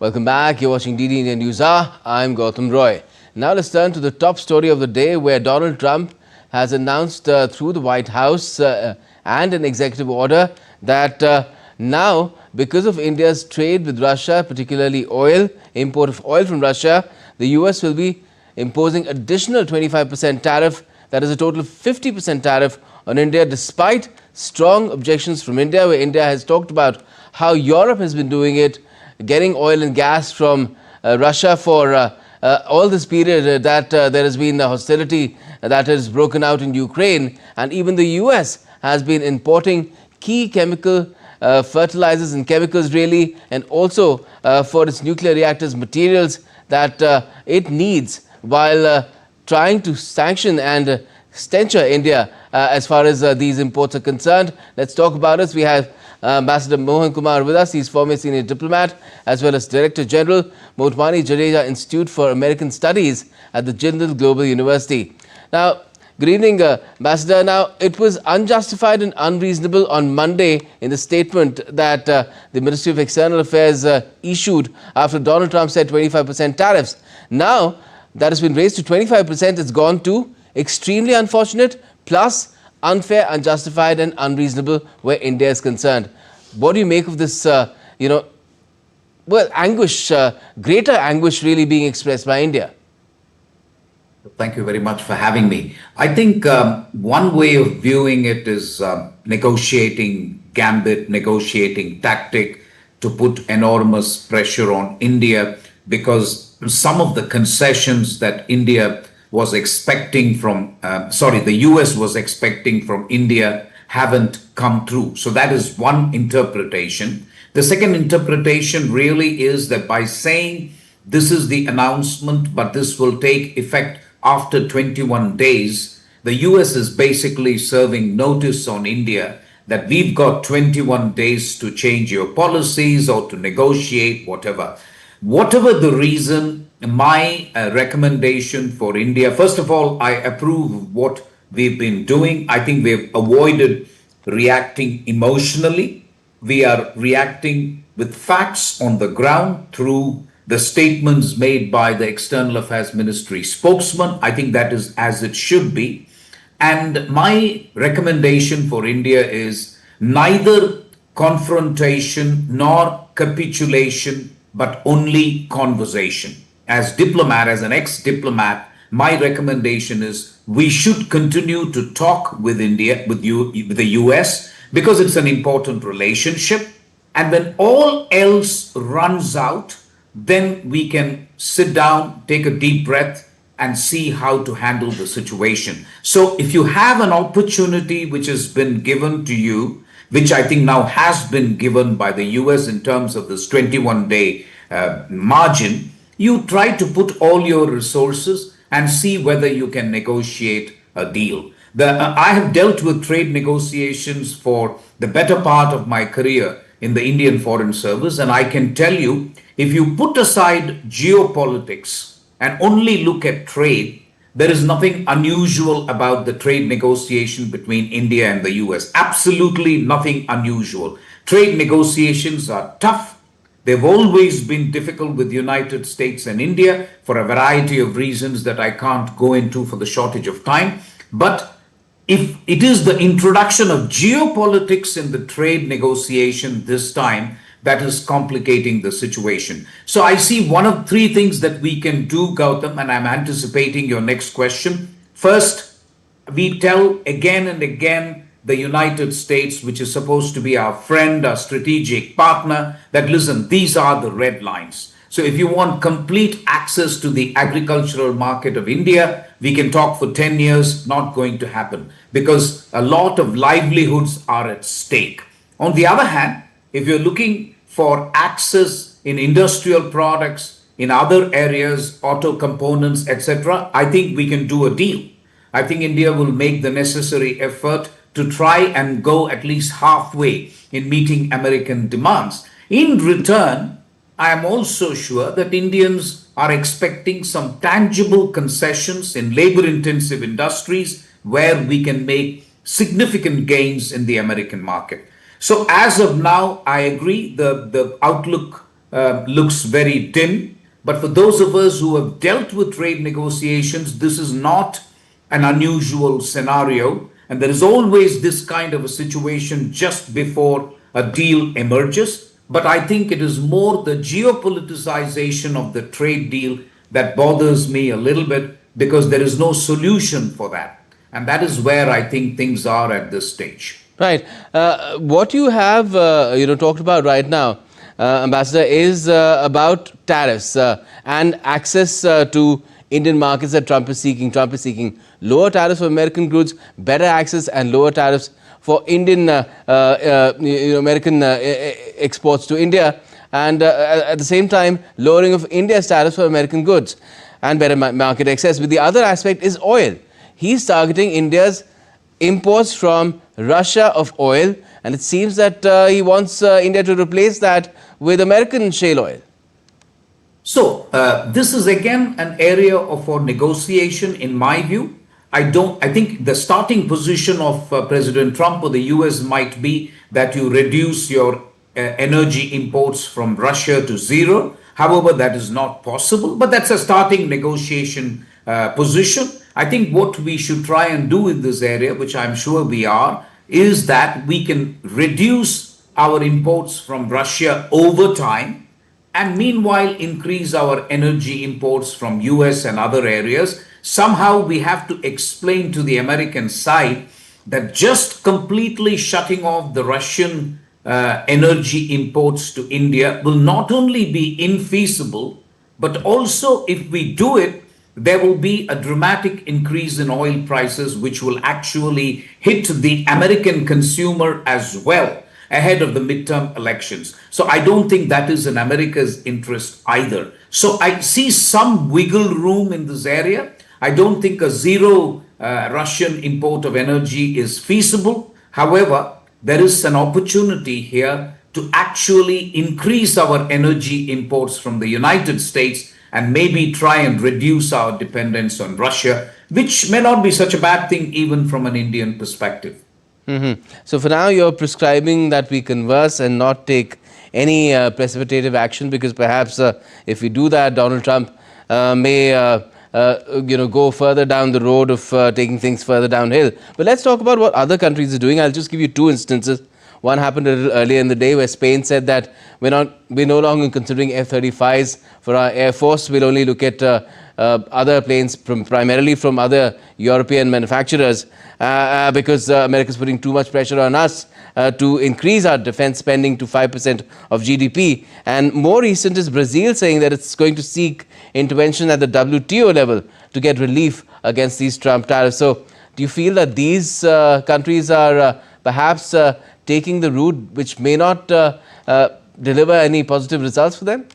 Welcome back. You're watching DD India News Hour. I'm Gautam Roy. Now let's turn to the top story of the day, where Donald Trump has announced through the White House and an executive order that now, because of India's trade with Russia, particularly oil, import of oil from Russia, the US will be imposing additional 25% tariff, that is a total of 50% tariff on India, despite strong objections from India, where India has talked about how Europe has been doing it, getting oil and gas from Russia for all this period that there has been hostility that has broken out in Ukraine, and even the US has been importing key chemical fertilizers and chemicals really, and also for its nuclear reactors materials that it needs, while trying to sanction and censure India as far as these imports are concerned. Let's talk about this. We have Ambassador Mohan Kumar with us. He's former senior diplomat as well as Director General, Motwani Jadeja Institute for American Studies at the Jindal Global University. Now, good evening, Ambassador. Now, it was unjustified and unreasonable on Monday in the statement that the Ministry of External Affairs issued after Donald Trump said 25% tariffs. Now, that has been raised to 25%. It's gone to extremely unfortunate, plus unfair, unjustified and unreasonable where India is concerned. What do you make of this, anguish, greater anguish really being expressed by India? Thank you very much for having me. I think one way of viewing it is negotiating gambit, negotiating tactic to put enormous pressure on India, because some of the concessions that India was expecting from, the US was expecting from India haven't come through. So that is one interpretation. The second interpretation really is that by saying this is the announcement, but this will take effect after 21 days, the US is basically serving notice on India that we've got 21 days to change your policies or to negotiate, whatever. Whatever the reason, my recommendation for India, first of all, I approve of what we've been doing. I think we've avoided reacting emotionally. We are reacting with facts on the ground through the statements made by the External Affairs Ministry spokesman. I think that is as it should be. And my recommendation for India is neither confrontation nor capitulation, but only conversation. As diplomat, as an ex-diplomat, my recommendation is we should continue to talk with India, with the US, because it's an important relationship. And when all else runs out, then we can sit down, take a deep breath, and see how to handle the situation. So if you have an opportunity which has been given to you, which I think now has been given by the US in terms of this 21-day margin, you try to put all your resources and see whether you can negotiate a deal. I have dealt with trade negotiations for the better part of my career in the Indian Foreign Service, and I can tell you, if you put aside geopolitics and only look at trade, there is nothing unusual about the trade negotiation between India and the US. Absolutely nothing unusual. Trade negotiations are tough. They've always been difficult with the United States and India for a variety of reasons that I can't go into for the shortage of time. But if it is the introduction of geopolitics in the trade negotiation this time that is complicating the situation. So I see one of three things that we can do, Gautam, and I'm anticipating your next question. First, we tell again and again the United States, which is supposed to be our friend, our strategic partner, that listen, these are the red lines. So if you want complete access to the agricultural market of India, we can talk for 10 years, not going to happen, because a lot of livelihoods are at stake. On the other hand, if you're looking for access in industrial products, in other areas, auto components, etc., I think we can do a deal. I think India will make the necessary effort to try and go at least halfway in meeting American demands. In return, I am also sure that Indians are expecting some tangible concessions in labor-intensive industries where we can make significant gains in the American market. So as of now, I agree, the outlook looks very dim. But for those of us who have dealt with trade negotiations, this is not an unusual scenario. And there is always this kind of a situation just before a deal emerges. But I think it is more the geopoliticization of the trade deal that bothers me a little bit, because there is no solution for that. And that is where I think things are at this stage. Right. What you have talked about right now, Ambassador, is about tariffs and access to Indian markets that Trump is seeking. Trump is seeking lower tariffs for American goods, better access and lower tariffs for Indian American exports to India, and at the same time lowering of India's tariffs for American goods and better market access. But the other aspect is oil. He's targeting India's imports from Russia of oil, and it seems that he wants India to replace that with American shale oil. So this is again an area for negotiation, in my view. I think the starting position of President Trump or the US might be that you reduce your energy imports from Russia to zero. However, that is not possible, but that's a starting negotiation position. I think what we should try and do in this area, which I'm sure we are, is that we can reduce our imports from Russia over time, and meanwhile increase our energy imports from US and other areas. Somehow we have to explain to the American side that just completely shutting off the Russian energy imports to India will not only be infeasible, but also if we do it, there will be a dramatic increase in oil prices, which will actually hit the American consumer as well ahead of the midterm elections. So I don't think that is in America's interest either. So I see some wiggle room in this area. I don't think a zero Russian import of energy is feasible. However, there is an opportunity here to actually increase our energy imports from the United States and maybe try and reduce our dependence on Russia, which may not be such a bad thing even from an Indian perspective. So for now, you're prescribing that we converse and not take any precipitative action, because perhaps if we do that, Donald Trump may go further down the road of taking things further downhill. But let's talk about what other countries are doing. I'll just give you two instances. One happened a little earlier in the day, where Spain said that we're no longer considering F-35s for our Air Force. We'll only look at other planes primarily from other European manufacturers, because America's putting too much pressure on us to increase our defense spending to 5% of GDP. And more recent is Brazil saying that it's going to seek intervention at the WTO level to get relief against these Trump tariffs. So do you feel that these countries are perhaps taking the route which may not deliver any positive results for them?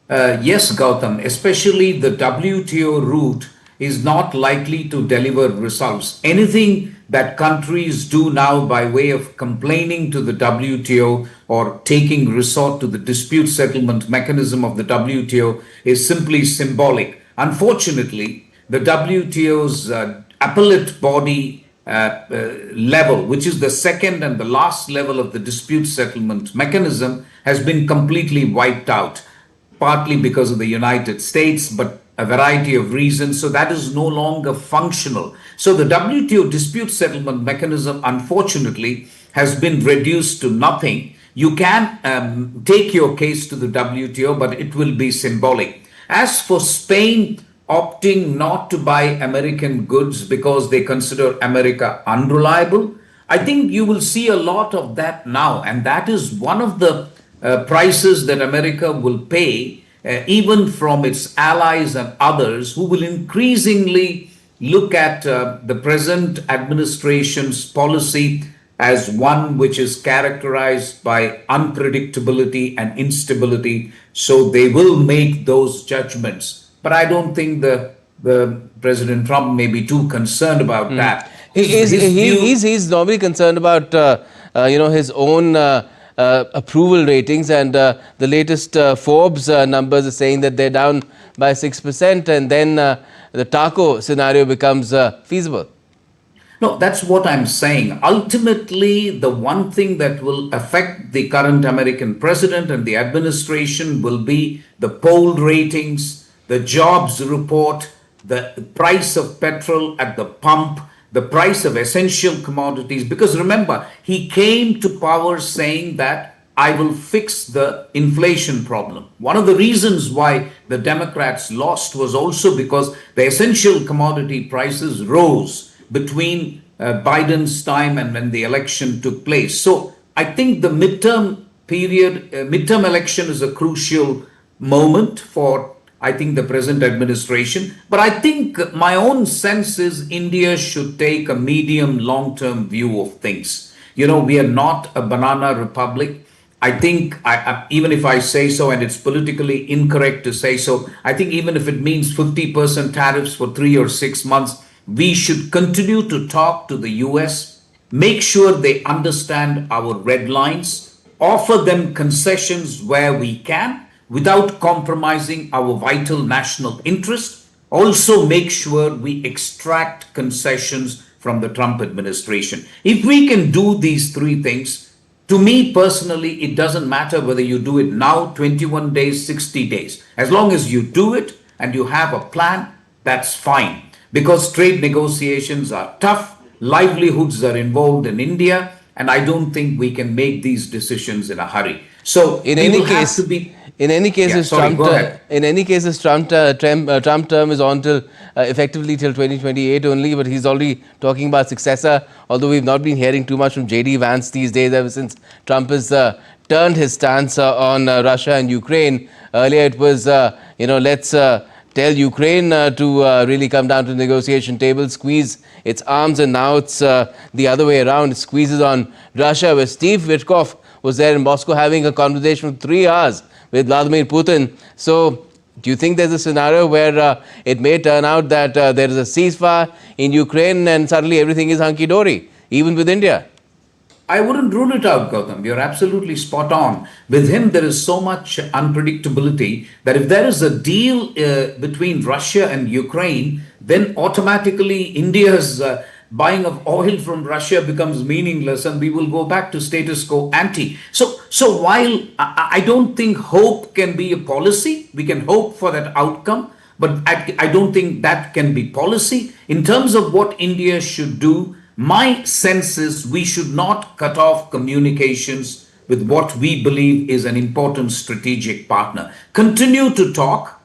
Yes, Gautam, especially the WTO route is not likely to deliver results. Anything that countries do now by way of complaining to the WTO or taking resort to the dispute settlement mechanism of the WTO is simply symbolic. Unfortunately, the WTO's appellate body level, which is the second and the last level of the dispute settlement mechanism, has been completely wiped out, partly because of the United States, but a variety of reasons. So that is no longer functional. So the WTO dispute settlement mechanism, unfortunately, has been reduced to nothing. You can take your case to the WTO, but it will be symbolic. As for Spain opting not to buy American goods because they consider America unreliable, I think you will see a lot of that now. And that is one of the prices that America will pay, even from its allies and others who will increasingly look at the present administration's policy as one which is characterized by unpredictability and instability. So they will make those judgments. But I don't think the President Trump may be too concerned about that. He's normally concerned about his own approval ratings, and the latest Forbes numbers are saying that they're down by 6%, and then the taco scenario becomes feasible. No, that's what I'm saying. Ultimately, the one thing that will affect the current American president and the administration will be the poll ratings, the jobs report, the price of petrol at the pump, the price of essential commodities. Because remember, he came to power saying that I will fix the inflation problem. One of the reasons why the Democrats lost was also because the essential commodity prices rose between Biden's time and when the election took place. So I think the midterm election is a crucial moment for, I think, the present administration. But I think my own sense is India should take a medium long-term view of things. We are not a banana republic. I think, even if I say so, and it's politically incorrect to say so, I think even if it means 50% tariffs for 3 or 6 months, we should continue to talk to the US, make sure they understand our red lines, offer them concessions where we can without compromising our vital national interest. Also make sure we extract concessions from the Trump administration. If we can do these three things, to me personally, it doesn't matter whether you do it now, 21 days, 60 days. As long as you do it and you have a plan, that's fine. Because trade negotiations are tough, livelihoods are involved in India, and I don't think we can make these decisions in a hurry. So in any case, Trump term is on till effectively till 2028 only, but he's already talking about successor. Although we've not been hearing too much from J.D. Vance these days ever since Trump has turned his stance on Russia and Ukraine. Earlier it was, let's tell Ukraine to really come down to the negotiation table, squeeze its arms, and now it's the other way around. It squeezes on Russia, where Steve Witkoff was there in Moscow having a conversation for 3 hours with Vladimir Putin. So do you think there's a scenario where it may turn out that there is a ceasefire in Ukraine and suddenly everything is hunky-dory, even with India? I wouldn't rule it out, Gautam. You're absolutely spot on. With him, there is so much unpredictability that if there is a deal between Russia and Ukraine, then automatically India's buying of oil from Russia becomes meaningless and we will go back to status quo ante. So while I don't think hope can be a policy, we can hope for that outcome, but I don't think that can be policy. In terms of what India should do, my sense is we should not cut off communications with what we believe is an important strategic partner. Continue to talk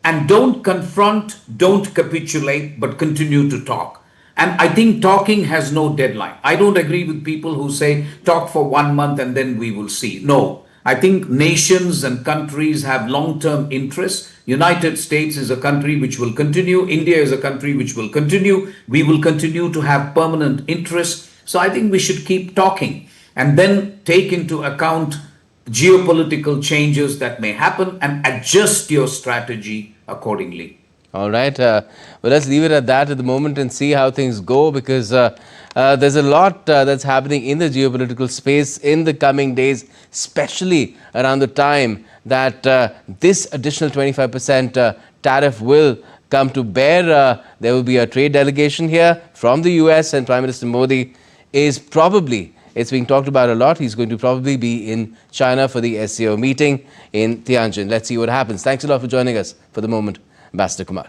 and don't confront, don't capitulate, but continue to talk. And I think talking has no deadline. I don't agree with people who say talk for 1 month and then we will see. No, I think nations and countries have long-term interests. United States is a country which will continue. India is a country which will continue. We will continue to have permanent interests. So I think we should keep talking and then take into account geopolitical changes that may happen and adjust your strategy accordingly. All right. Well, let's leave it at that at the moment and see how things go, because there's a lot that's happening in the geopolitical space in the coming days, especially around the time that this additional 25% tariff will come to bear. There will be a trade delegation here from the US, and Prime Minister Modi is probably, it's being talked about a lot, he's going to probably be in China for the SCO meeting in Tianjin. Let's see what happens. Thanks a lot for joining us for the moment, Ambassador Kumar.